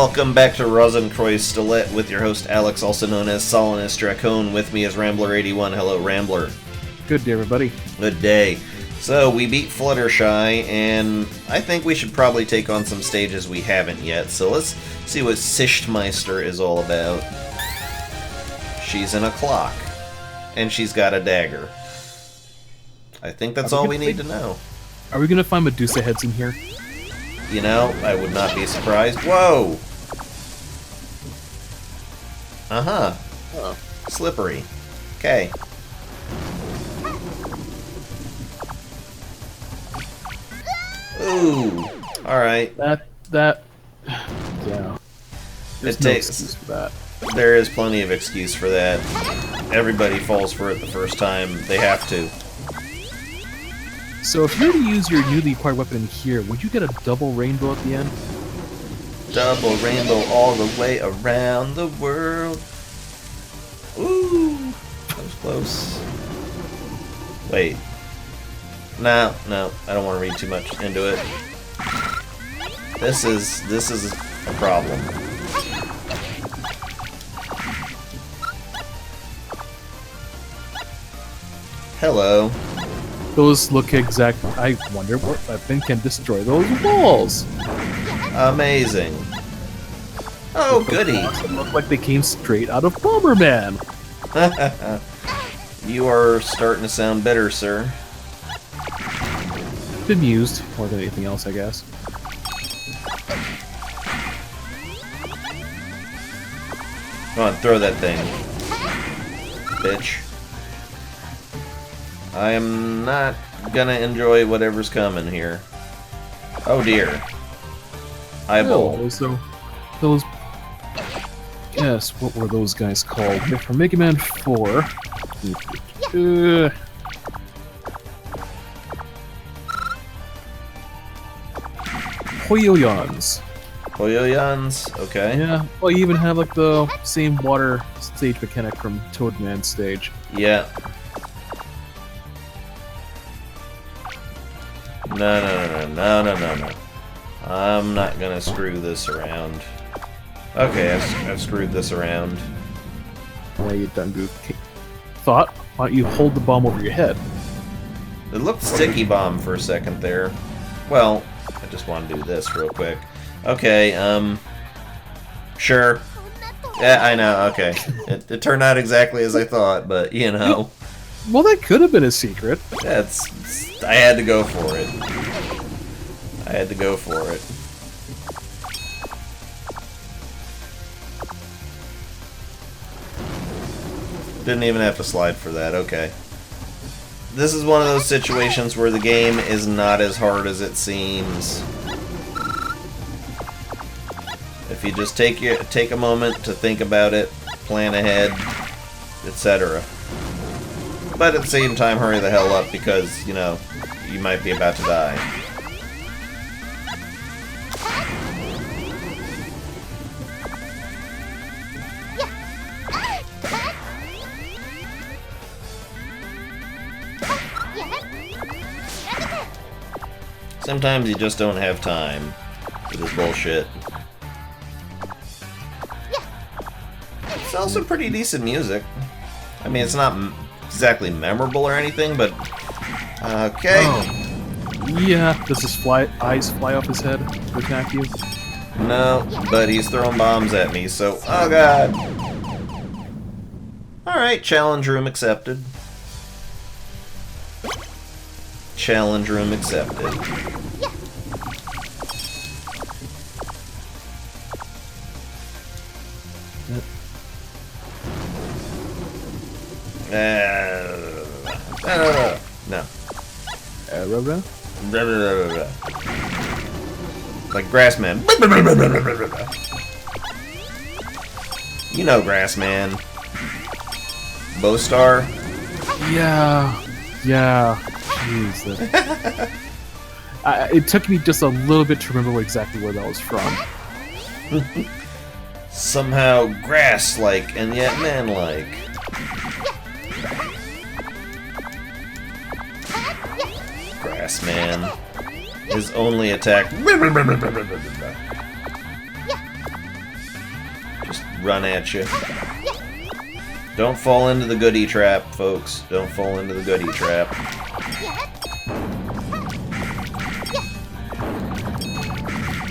Welcome back to RozenkreuzStilette with your host Alex, also known as Solinus Dracone. With me is Rambler81. Hello, Rambler. Good day, everybody. Good day. So, we beat Fluttershy, and I think we should probably take on some stages we haven't yet. So let's see what Sichtmeister is all about. She's in a clock, and she's got a dagger. I think that's all we need to know. Are we going to find Medusa heads in here? You know, I would not be surprised. Whoa! Uh-huh. Oh. Slippery. Okay. Ooh. Alright. Yeah. There's no excuse for that. There is plenty of excuse for that. Everybody falls for it the first time. They have to. So if you were to use your newly acquired weapon in here, would you get a double rainbow at the end? Double rainbow all the way around the world. Ooh, that was close. Wait. No, I don't want to read too much into it. This is a problem. Hello. Those look exact. I wonder what weapon can destroy those walls. Amazing. Oh, goody. They look like they came straight out of Bomberman. You are starting to sound bitter, sir. Bemused more than anything else, I guess. Come on, throw that thing. Bitch. I am not gonna enjoy whatever's coming here. Oh dear. Eyeball. Oh, those... Yes, what were those guys called? They're from Mega Man 4. Hoyoyons. Hoyoyons, okay. Yeah, well, you even have like the same water stage mechanic from Toadman's stage. Yeah. No. I'm not gonna screw this around. Okay, I've screwed this around. Yeah, you done goof. Thought, why don't you hold the bomb over your head? It looked sticky bomb for a second there. Well, I just want to do this real quick. Okay, sure. Yeah, I know, okay. It turned out exactly as I thought, but, you know. Well, that could have been a secret. I had to go for it. I had to go for it. Didn't even have to slide for that, okay. This is one of those situations where the game is not as hard as it seems. If you just take a moment to think about it, plan ahead, etc. But at the same time, hurry the hell up because, you know, you might be about to die. Sometimes you just don't have time for this bullshit. It's also pretty decent music. I mean, it's not exactly memorable or anything, but okay. Oh. Yeah, does his eyes fly off his head to attack you? No, but he's throwing bombs at me, so oh god. Alright, challenge room accepted. Challenge room accepted. No. Like Grassman. You know Grassman. Bowstar? Yeah. Jeez. It took me just a little bit to remember exactly where that was from. Somehow grass-like and yet man-like. Grassman. His only attack. run at you. Don't fall into the goodie trap, folks. Don't fall into the goodie trap.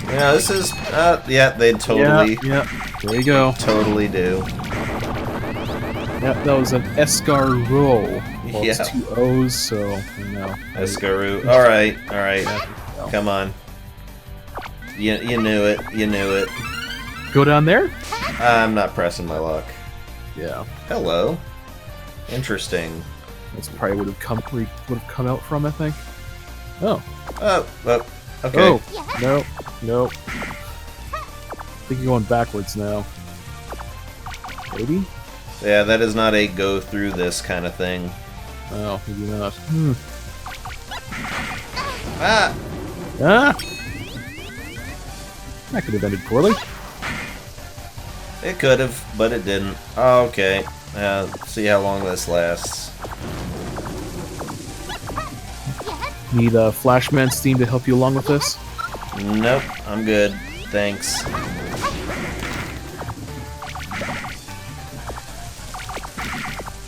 Yeah, this is... yeah, they'd totally... Yeah, there you go. Totally do. Yep, that was an escargot. Well, Yeah. it's 2 O's, so, you know. Escargot. Alright, alright. Come on. You knew it. You knew it. Go down there? I'm not pressing my luck. Yeah. Hello. Interesting. That's probably would have come out from, I think. Oh. Oh, okay. Oh. No. No. I think you're going backwards now. Maybe? Yeah, that is not a go through this kind of thing. Oh, maybe not. Ah! Ah! That could have ended poorly. It could have, but it didn't. Okay. See how long this lasts. Need a Flashman Steam to help you along with this? Nope, I'm good. Thanks.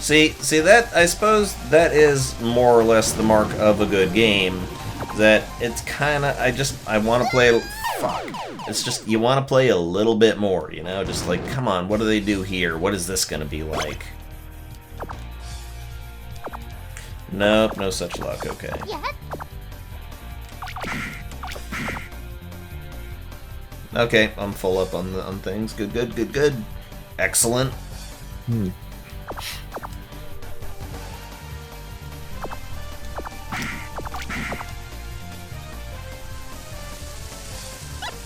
See that, I suppose that is more or less the mark of a good game. That it's kinda, I wanna play, fuck. It's just, you wanna play a little bit more, you know? Just like, come on, what do they do here? What is this gonna be like? Nope, no such luck, okay. Okay, I'm full up on things. Good, good, good, good. Excellent.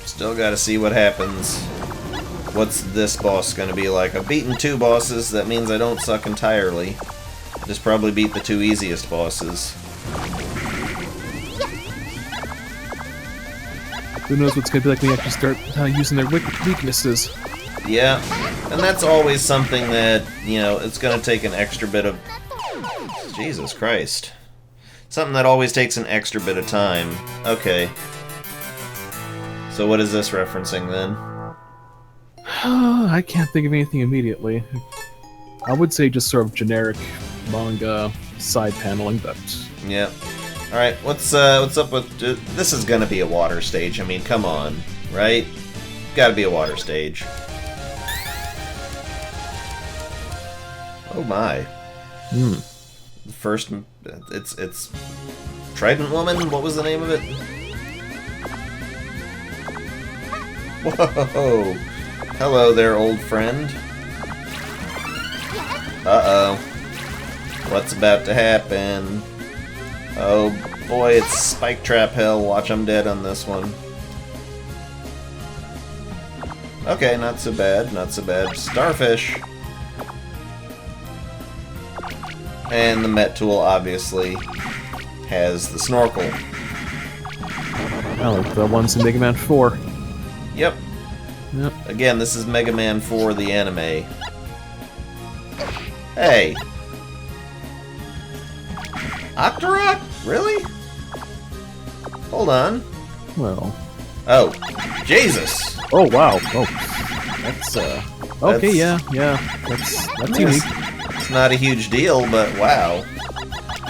Still gotta see what happens. What's this boss gonna be like? I've beaten 2 bosses, that means I don't suck entirely. I just probably beat the 2 easiest bosses. Who knows what's gonna be like when you actually start using their weaknesses. Yeah, and that's always something that, you know, it's gonna take an extra bit of... Jesus Christ. Something that always takes an extra bit of time. Okay. So what is this referencing then? I can't think of anything immediately. I would say just sort of generic manga side paneling, but... Yeah. Alright, what's up with... this is gonna be a water stage, I mean, come on, right? Gotta be a water stage. Oh my. The first... It's... Trident Woman? What was the name of it? Whoa! Hello there, old friend. Uh-oh. What's about to happen? Oh boy, it's Spike Trap Hell. Watch, I'm dead on this one. Okay, not so bad, not so bad. Starfish! And the Met Tool, obviously, has the snorkel. I like the ones in Mega Man 4. Yep. Yep. Again, this is Mega Man 4, the anime. Hey! Octorok? Really? Hold on. Well. Oh. Jesus! Oh, wow. Oh. That's, okay, yeah. That's unique. It's not a huge deal, but wow.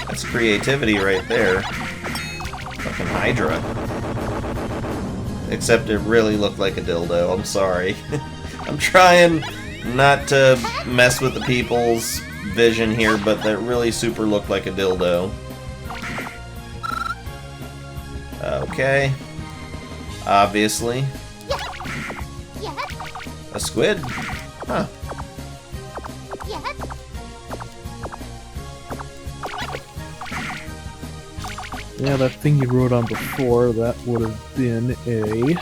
That's creativity right there. Fucking Hydra. Except it really looked like a dildo, I'm sorry. I'm trying not to mess with the people's vision here, but that really super looked like a dildo. Okay. Obviously. A squid? Huh. Yeah, that thing you wrote on before, that would have been a...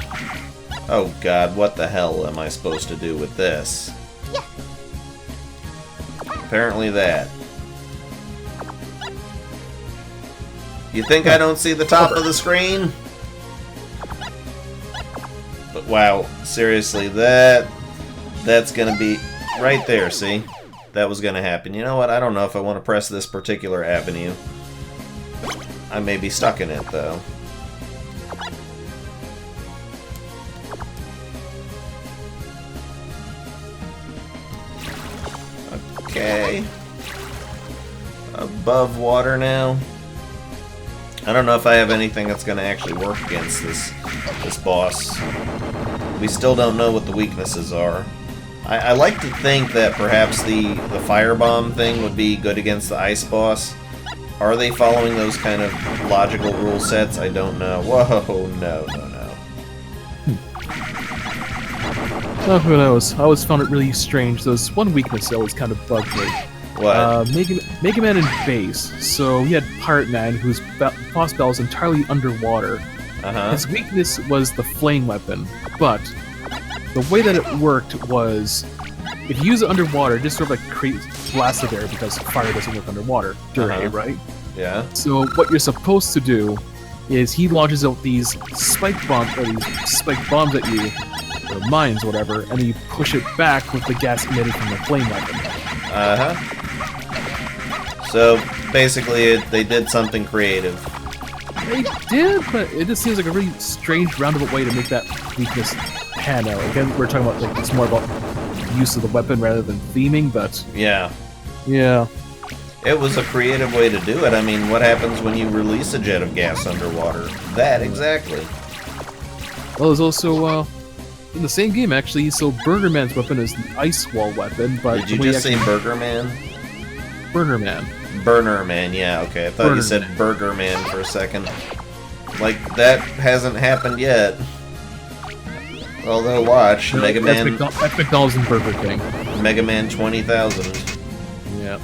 Oh god, what the hell am I supposed to do with this? Apparently that. You think I don't see the top of the screen? But wow, seriously, that's gonna be right there, see? That was gonna happen. You know what, I don't know if I want to press this particular avenue. I may be stuck in it, though. Okay. Above water now. I don't know if I have anything that's going to actually work against this boss. We still don't know what the weaknesses are. I like to think that perhaps the firebomb thing would be good against the ice boss. Are they following those kind of logical rule sets? I don't know. Whoa, no. Oh, who knows? I always found it really strange. There's one weakness that always kind of bugged me. What? Mega Man in base. So we had Pirate Man, whose boss battle is entirely underwater. His weakness was the flame weapon, but the way that it worked was, if you use it underwater, it just sort of like creates blasted air because fire doesn't work underwater. Right? Yeah. So what you're supposed to do is he launches out these spike bombs at you, or mines, whatever, and then you push it back with the gas emitted from the flame weapon. So basically, they did something creative. They did, but it just seems like a really strange, roundabout way to make that weakness pan out. Again, we're talking about like it's more about use of the weapon rather than theming, but yeah. It was a creative way to do it. I mean, what happens when you release a jet of gas underwater? That, exactly. Well, there's also in the same game actually. So Burger Man's weapon is the ice wall weapon, but did you just say Burger Man? Burger Man. Burner Man, yeah, okay. I thought you said Burger Man for a second. Like, that hasn't happened yet. Although, watch, Mega Man... That's McDonald's and Burger King. Mega Man 20,000. Yeah.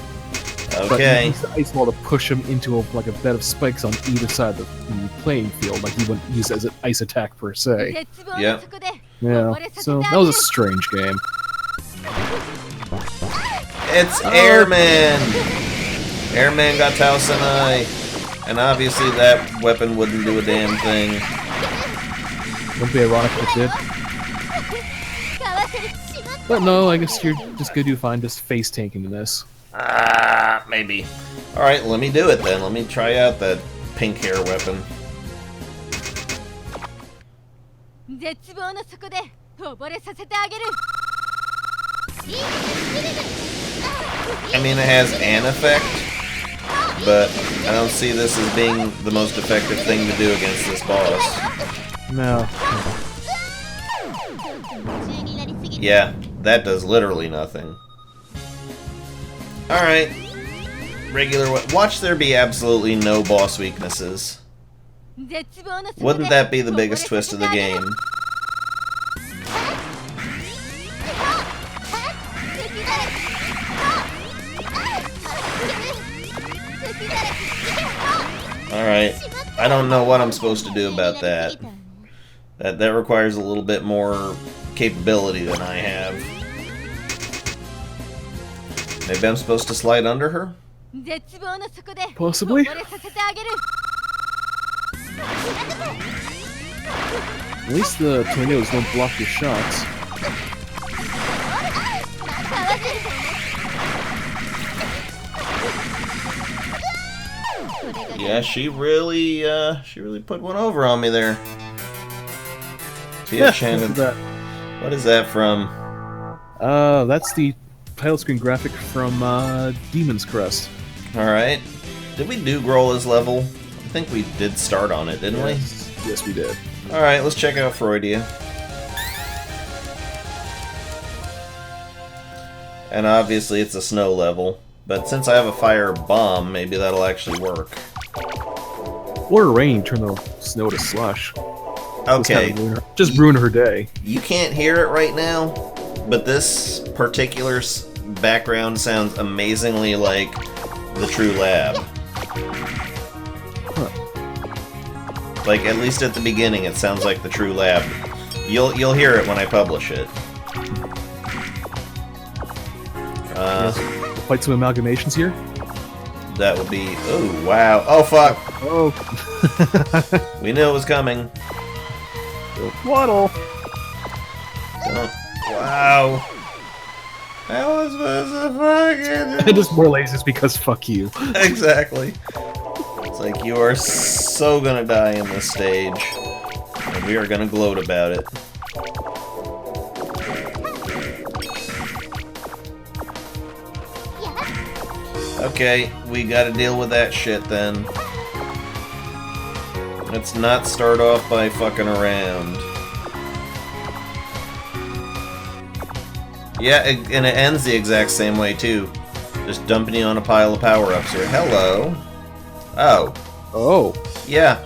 Okay. But he used the ice wall to push him into a bed of spikes on either side of the playing field. Like, he wouldn't use it as an ice attack, per se. Yep. Yeah, so that was a strange game. It's Airman! Airman got Tausenai. And obviously that weapon wouldn't do a damn thing. Wouldn't be ironic if it did. But no, I guess you're just gonna do fine just face tanking in this. Maybe. Alright, let me do it then. Let me try out that pink hair weapon. I mean, it has an effect, but I don't see this as being the most effective thing to do against this boss. No. Yeah, that does literally nothing. Alright. Watch there be absolutely no boss weaknesses. Wouldn't that be the biggest twist of the game? Alright, I don't know what I'm supposed to do about that. That requires a little bit more capability than I have. Maybe I'm supposed to slide under her? Possibly. At least the tornadoes don't block your shots. Yeah, she really put one over on me there. Tia Shannon. What is that from? That's the title screen graphic from Demon's Crest. Alright. Did we do Grola's level? I think we did start on it, didn't we? Yes, we did. Alright, let's check out Freudia. And obviously it's a snow level. But since I have a fire bomb, maybe that'll actually work. Or rain, turn the snow to slush. Okay. Just ruin her day. You can't hear it right now, but this particular background sounds amazingly like the True Lab. Huh. Like, at least at the beginning, it sounds like the True Lab. You'll hear it when I publish it. Fight some amalgamations here. That would be... Oh, wow. Oh, fuck! Oh. We knew it was coming. Waddle. Wow. That was supposed to fucking... And just more lasers because fuck you. Exactly. It's like, you are so gonna die in this stage. And we are gonna gloat about it. Okay, we gotta deal with that shit then. Let's not start off by fucking around. Yeah, and it ends the exact same way too. Just dumping you on a pile of power-ups here. Hello. Oh. Oh. Yeah.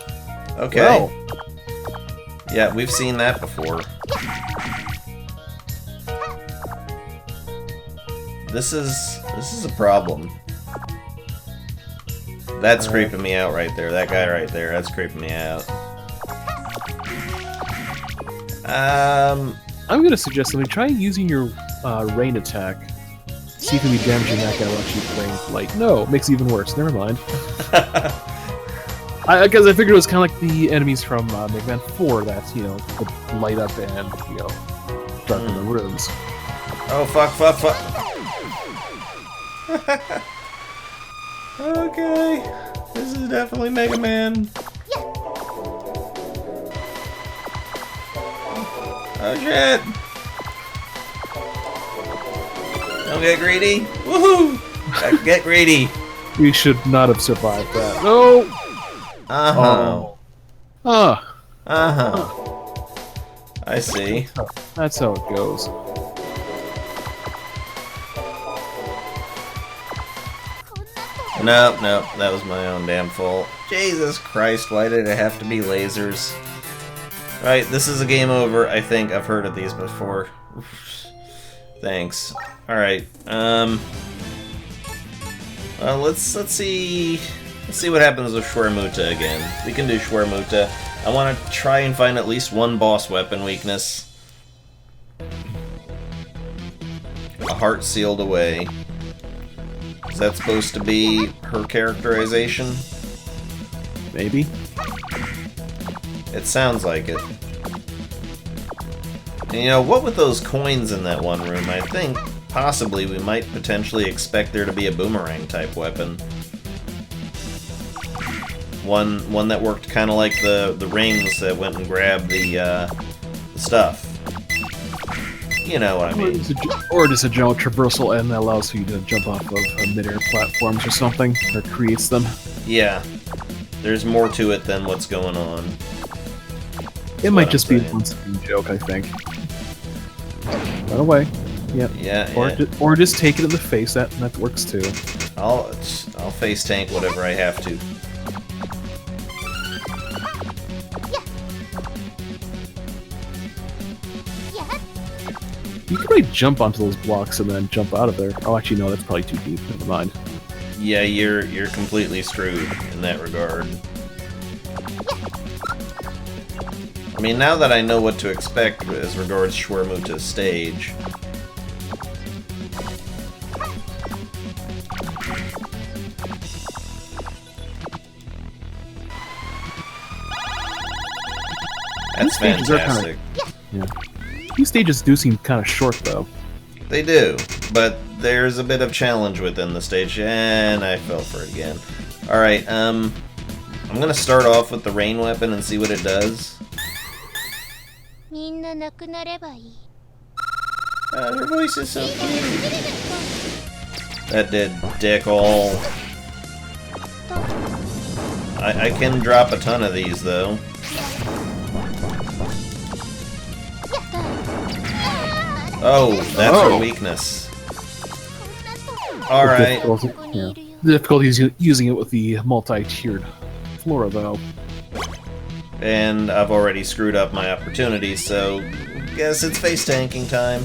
Okay. Well. Yeah, we've seen that before. This is a problem. That's creeping me out right there. That guy right there, that's creeping me out. I'm gonna suggest something. Try using your rain attack. See if you can be damaging that guy while actually playing light. No, it makes it even worse. Never mind. Because I figured it was kind of like the enemies from Mega Man 4 that, you know, could light up and, you know, darken the rooms. Oh, fuck. Okay. This is definitely Mega Man. Oh, shit. Don't get greedy. Woohoo! Get greedy. We should not have survived that. No! Uh-huh. Oh. Uh-huh. I see. That's how it goes. No, that was my own damn fault. Jesus Christ, why did it have to be lasers? Right, this is a game over. I think I've heard of these before. Thanks. Alright, let's see what happens with Shwermuta again. We can do Shwermuta. I want to try and find at least one boss weapon weakness. A heart sealed away. Is that supposed to be her characterization? Maybe. It sounds like it. And you know, what with those coins in that one room, I think possibly we might potentially expect there to be a boomerang type weapon. One that worked kind of like the rings that went and grabbed the stuff. You know what I mean. Or just a general traversal end that allows you to jump off of mid-air platforms or something, or creates them. Yeah. There's more to it than what's going on. It might just be a one-screen joke, I think. Run away. Yep. Yeah. Or just take it in the face. That works too. I'll face tank whatever I have to. You could probably jump onto those blocks and then jump out of there. Oh, actually, no, that's probably too deep. Never mind. Yeah, you're completely screwed in that regard. I mean, now that I know what to expect as regards Shwermuta's stage. That's fantastic. Yeah. These stages do seem kind of short, though. They do, but there's a bit of challenge within the stage, and I fell for it again. Alright, I'm gonna start off with the rain weapon and see what it does. Her voice is so cute. That did dick all. I can drop a ton of these, though. Oh, that's her weakness. Alright. The difficulty is using it with the multi-tiered flora, though. And I've already screwed up my opportunity, so guess it's face tanking time.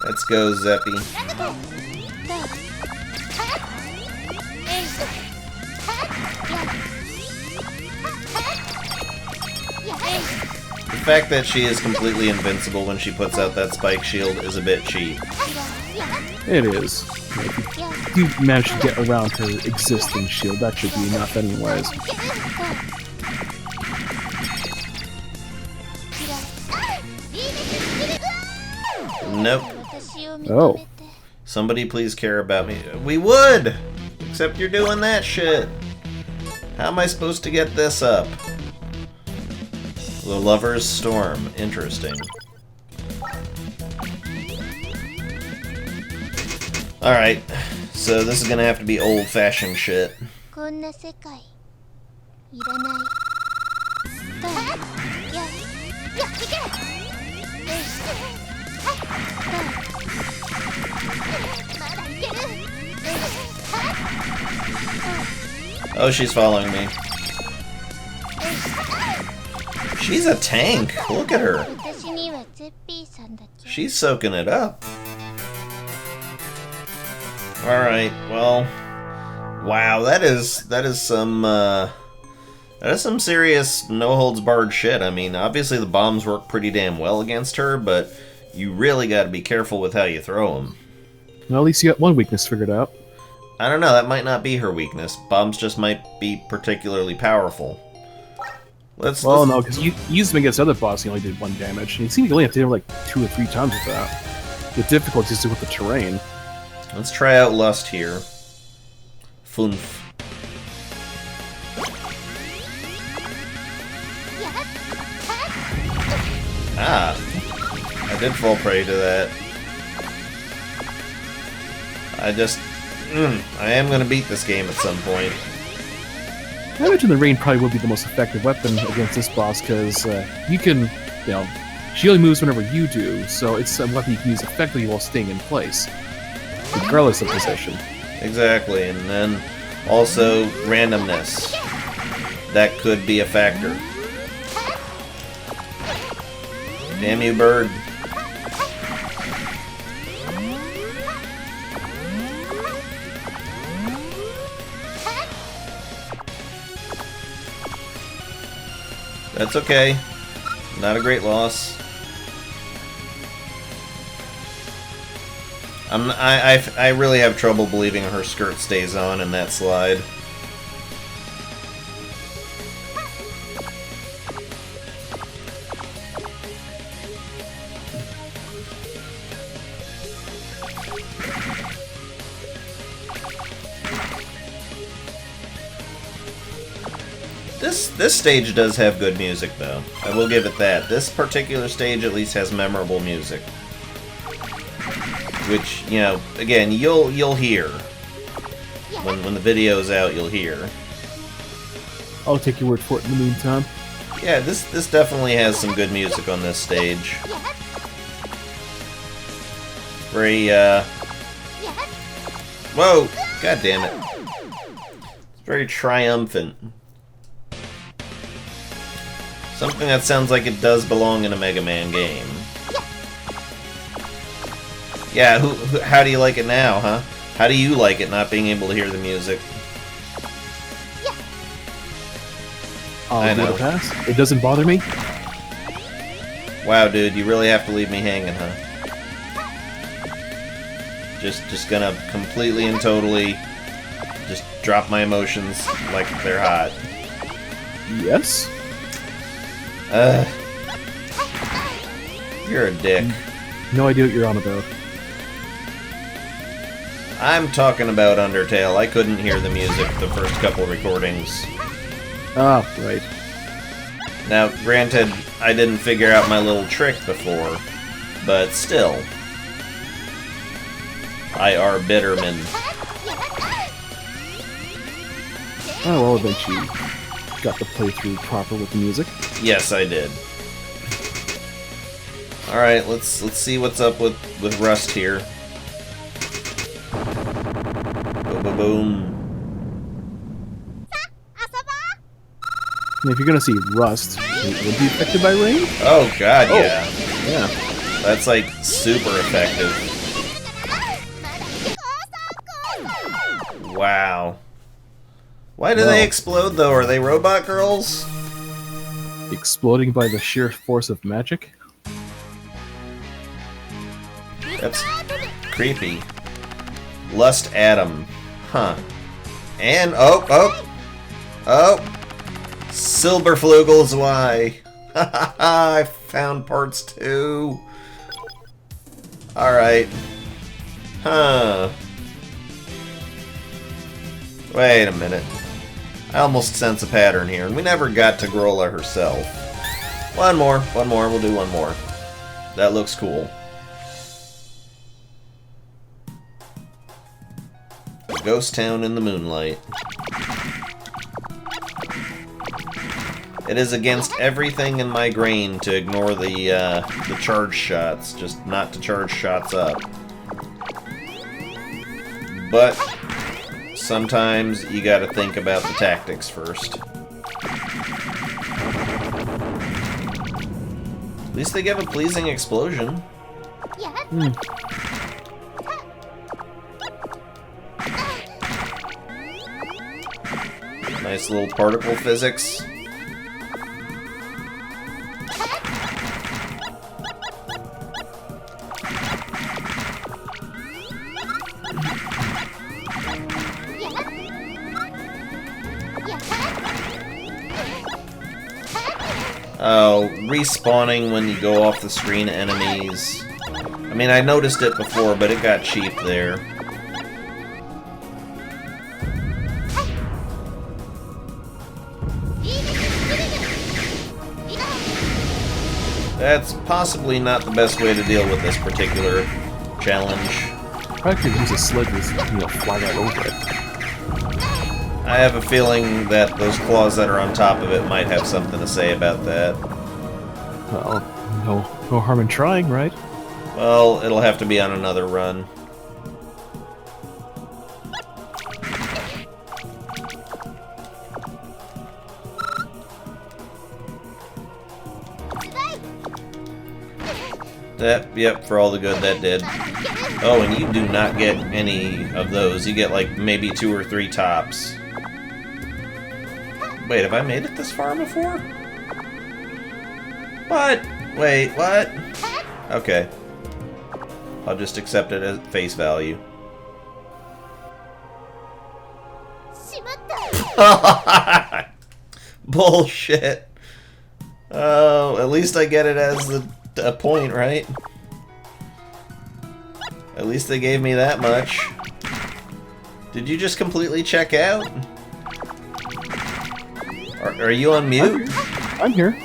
Let's go, Zeppy. The fact that she is completely invincible when she puts out that spike shield is a bit cheap. It is. If you manage to get around her existing shield, that should be enough anyways. Nope. Oh. Somebody please care about me. We would! Except you're doing that shit. How am I supposed to get this up? The Lover's Storm. Interesting. Alright, so this is gonna have to be old-fashioned shit. Oh, she's following me. She's a tank. Look at her. She's soaking it up. Alright, well, wow, that is some serious no-holds-barred shit. I mean, obviously the bombs work pretty damn well against her, but you really gotta be careful with how you throw them. Well, at least you got one weakness figured out. I don't know, that might not be her weakness. Bombs just might be particularly powerful. No, because you used them against other boss, you only did 1 damage. And it seemed you only have to hit him like 2 or 3 times with that. The difficulty is with the terrain. Let's try out Lust here. Funf. Ah, I did fall prey to that. I am gonna beat this game at some point. I imagine the rain probably would be the most effective weapon against this boss, because you can, she only moves whenever you do, so it's a weapon you can use effectively while staying in place, regardless of position. Exactly, and then also randomness. That could be a factor. Damn you, bird. That's okay. Not a great loss. I really have trouble believing her skirt stays on in that slide. This stage does have good music, though. I will give it that. This particular stage at least has memorable music. Which, again, you'll hear. When the video's out, you'll hear. I'll take your word for it in the meantime. Yeah, this definitely has some good music on this stage. Very, Whoa! God damn it. It's very triumphant. Something that sounds like it does belong in a Mega Man game. Yeah, how do you like it now, huh? How do you like it not being able to hear the music? I know. Pass. It doesn't bother me. Wow, dude, you really have to leave me hanging, huh? Just gonna completely and totally just drop my emotions like they're hot. Yes. You're a dick. No idea what you're on about. I'm talking about Undertale. I couldn't hear the music the first couple recordings. Ah, right. Now, granted, I didn't figure out my little trick before, but still. I are Bitterman. Oh, well, eventually you got the playthrough proper with the music. Yes, I did. Alright, let's see what's up with Rust here. Boom. And if you're gonna see Rust, it would be affected by rain? Oh god, yeah. Yeah. That's like super effective. Wow. Why do they explode though? Are they robot girls? Exploding by the sheer force of magic? That's creepy. Lust Atom. Huh. And, oh! Silberflugel's why. I found parts 2. Alright. Huh. Wait a minute. I almost sense a pattern here, and we never got to Grola herself. One more, we'll do one more. That looks cool. Ghost town in the moonlight. It is against everything in my grain to ignore the charge shots, just not to charge shots up. But sometimes you gotta think about the tactics first. At least they give a pleasing explosion. Nice little particle physics. Oh, respawning when you go off the screen enemies. I mean, I noticed it before, but it got cheap there. That's possibly not the best way to deal with this particular challenge. I could use a sled with, fly right over it. I have a feeling that those claws that are on top of it might have something to say about that. Well, no harm in trying, right? Well, it'll have to be on another run. Yep, for all the good that did. Oh, and you do not get any of those. You get like maybe 2 or 3 tops. Wait, have I made it this far before? What? Wait, what? Okay. I'll just accept it at face value. Bullshit. Oh, at least I get it as a point, right? At least they gave me that much. Did you just completely check out? Are you on mute? I'm here.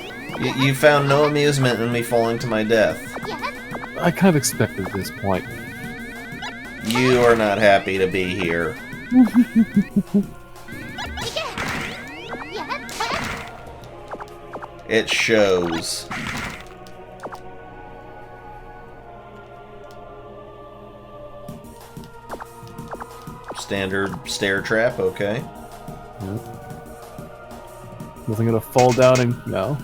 You found no amusement in me falling to my death. I kind of expected this point. You are not happy to be here. It shows. Standard stair trap, okay. Yep. Wasn't gonna fall down and no.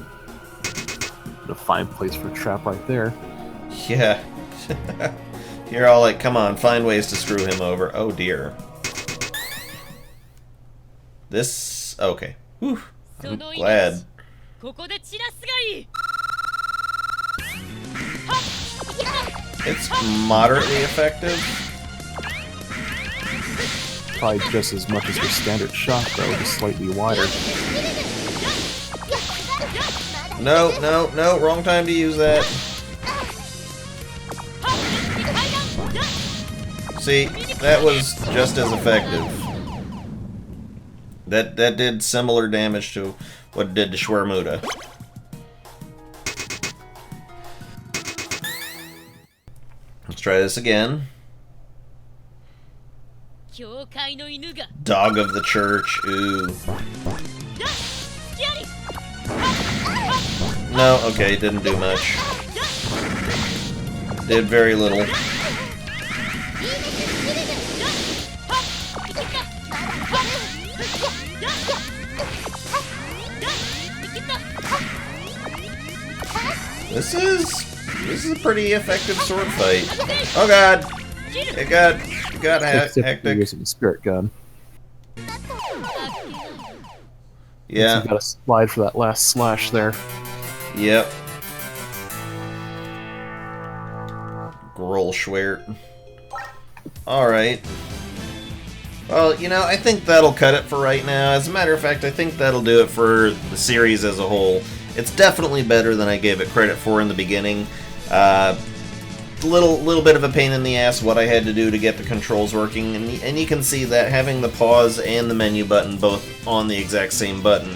A fine place for a trap right there. Yeah. You're all like, come on, find ways to screw him over. Oh dear. This... okay. Whew. I'm glad. It's moderately effective. Probably just as much as your standard shot, though, just slightly wider. No, wrong time to use that. See, that was just as effective. That did similar damage to what it did to Schwermuda. Let's try this again. Dog of the church, ooh. No, okay, didn't do much. Did very little. This is a pretty effective sword fight. Oh god! It got hectic. Using the spirit gun. Yeah. So you gotta slide for that last slash there. Yep. Grolschwert. Alright. Well, I think that'll cut it for right now. As a matter of fact, I think that'll do it for the series as a whole. It's definitely better than I gave it credit for in the beginning. Little bit of a pain in the ass what I had to do to get the controls working, and you can see that having the pause and the menu button both on the exact same button,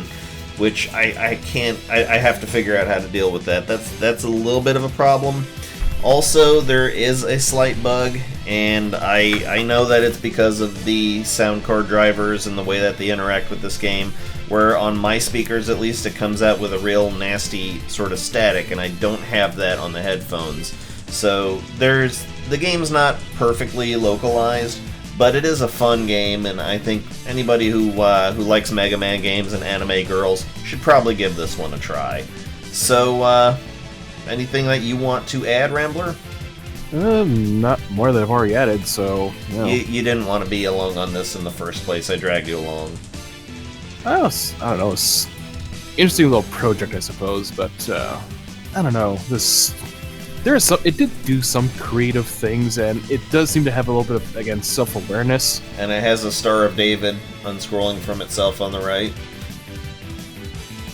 which I have to figure out how to deal with that. That's a little bit of a problem. Also, there is a slight bug, and I know that it's because of the sound card drivers and the way that they interact with this game, where on my speakers at least it comes out with a real nasty sort of static, and I don't have that on the headphones. So the game's not perfectly localized, but it is a fun game, and I think anybody who likes Mega Man games and anime girls should probably give this one a try. So, anything that you want to add, Rambler? Not more than I've already added, so... No. You didn't want to be along on this in the first place. I dragged you along. I don't know. It's interesting little project, I suppose, but I don't know. It did do some creative things, and it does seem to have a little bit of, again, self-awareness. And it has a Star of David unscrolling from itself on the right.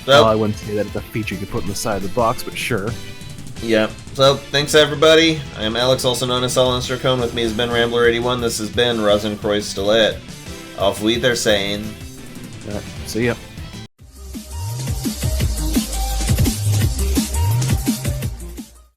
Well, I wouldn't say that it's a feature you could put in the side of the box, but sure. Yeah. So, thanks everybody. I am Alex, also known as Solon Cone. With me has been Rambler81. This has been RozenkreuzStilette. Auf Wiedersehen. See ya.